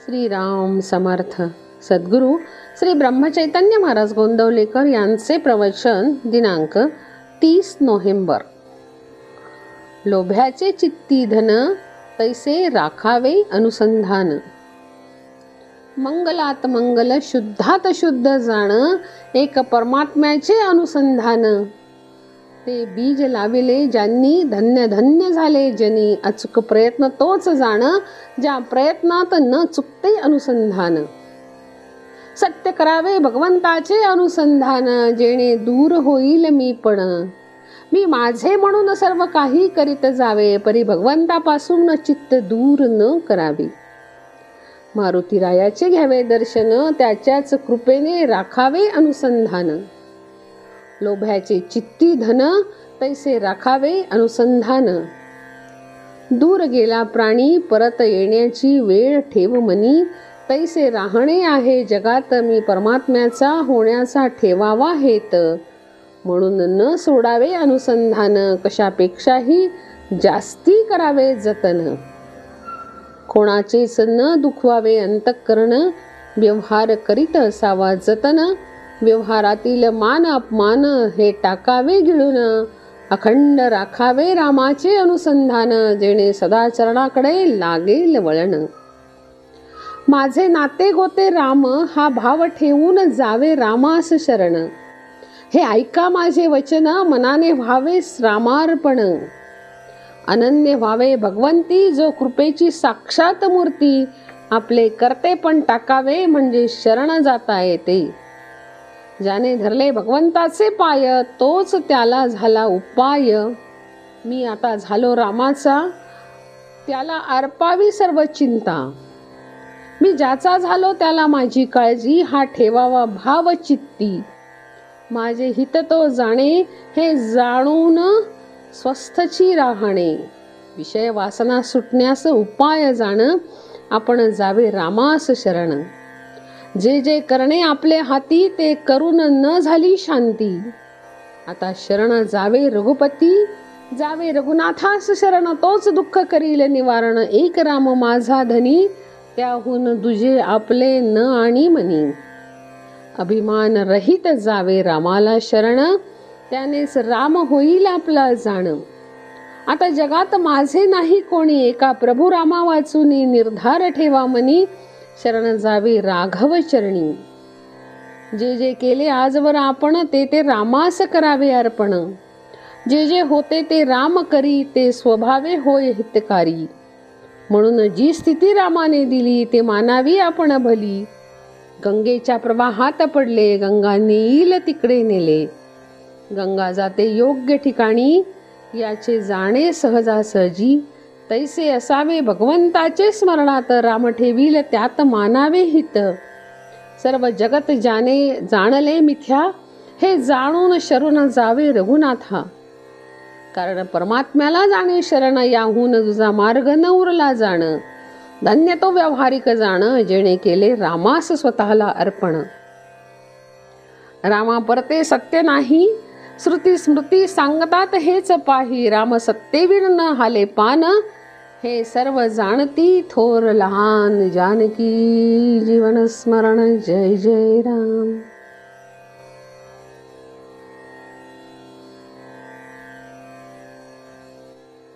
श्रीराम समर्थ. सद्गुरू श्री ब्रह्मचैतन्य महाराज गोंदवलेकर यांचे प्रवचन दिनांक 30 नोव्हेंबर. लोभ्याचे चित्ती धन तैसे राखावे अनुसंधान. मंगलात मंगल शुद्धात शुद्ध जाण एक परमात्म्याचे अनुसंधान. ते बीज लाविले ज्यांनी धन्य धन्य झाले जनी. अचूक प्रयत्न तोच जाण ज्या प्रयत्नात न चुकते अनुसंधान. सत्य करावे भगवंताचे अनुसंधान जेणे दूर होईल मी पण. मी माझे म्हणून सर्व काही करीत जावे परी भगवंतापासून चित्त दूर न करावे. मारुतीरायाचे घ्यावे दर्शन त्याच्याच कृपेने राखावे अनुसंधान. लोभ्याचे चित्ती धन तैसे राखावे अनुसंधान. दूर गेला प्राणी परत येण्याची वेळ ठेव मनी. तैसे राहणे आहे जगात मी परमात्म्याचा होण्याचा ठेवावा हेत. म्हणून न सोडावे अनुसंधान कशापेक्षाही जास्ती करावे जतन. कोणाचेच न दुखवावे अंतःकरण व्यवहार करीत असावा जतन. व्यवहारातील मान अपमान हे टाकावे गिळून. अखंड राखावे रामाचे अनुसंधान जेणे सदा चरणाकडे लागेल वळण. माझे नाते गोते राम हा भाव ठेवून जावे रामास शरण. हे ऐका माझे वचन मनाने व्हावे रामार्पण. अनन्य व्हावे भगवंती जो कृपेची साक्षात मूर्ती. आपले करते पण टाकावे म्हणजे शरण जाता येते. ज्याने धरले भगवंताचे पाय तोच त्याला झाला उपाय. मी आता झालो रामाचा त्याला अर्पावी सर्व चिंता. मी ज्याचा झालो त्याला माझी काळजी हा ठेवावा भाव चित्ती. माझे हित तो जाणे हे जाणून स्वस्थची राहणे. विषय वासना सुटण्यास उपाय जाण आपण जावे रामास शरण. जे जे करणे आपले हाती ते करून न झाली शांती. आता शरण जावे रघुपती जावे रघुनाथास शरण. तोच दुःख करील निवारण. एक राम माझा धनी त्याहून दुजे आपले न आणि मनी. अभिमान रहित जावे रामाला शरण. त्यानेच राम होईल आपला जाण. आता जगात माझे नाही कोणी एका प्रभू रामा वाचूनी. निर्धार ठेवा मनी शरण जावे राघव चरणी. जे जे केले आजवर आपण ते ते रामास करावे अर्पण. जे जे होते ते राम करी ते स्वभावे होय हितकारी. म्हणून जी स्थिती रामाने दिली ते मानावी आपण भली. गंगेच्या प्रवाहात पडले गंगा नेईल तिकडे नेले. गंगा जाते योग्य ठिकाणी याचे जाणे सहजासहजी. तैसे असावे भगवंताचे स्मरणात. राम ठेवील त्यात मानावे हित. सर्व जगत जाणे जाणले मिथ्या हे जाणून शरण जावे रघुनाथा. कारण परमात्म्याला जाणे शरण याहून तुझा मार्ग न उरला जाण. धन्य तो व्यावहारिक जाण जेणे केले रामास स्वतःला अर्पण. रामा परते सत्य नाही श्रुती स्मृती सांगतात हेच पाही. राम सत्तेविण न हाले पान हे सर्व जाणती थोर लहान. जानकी जीवन स्मरण. जय जय राम.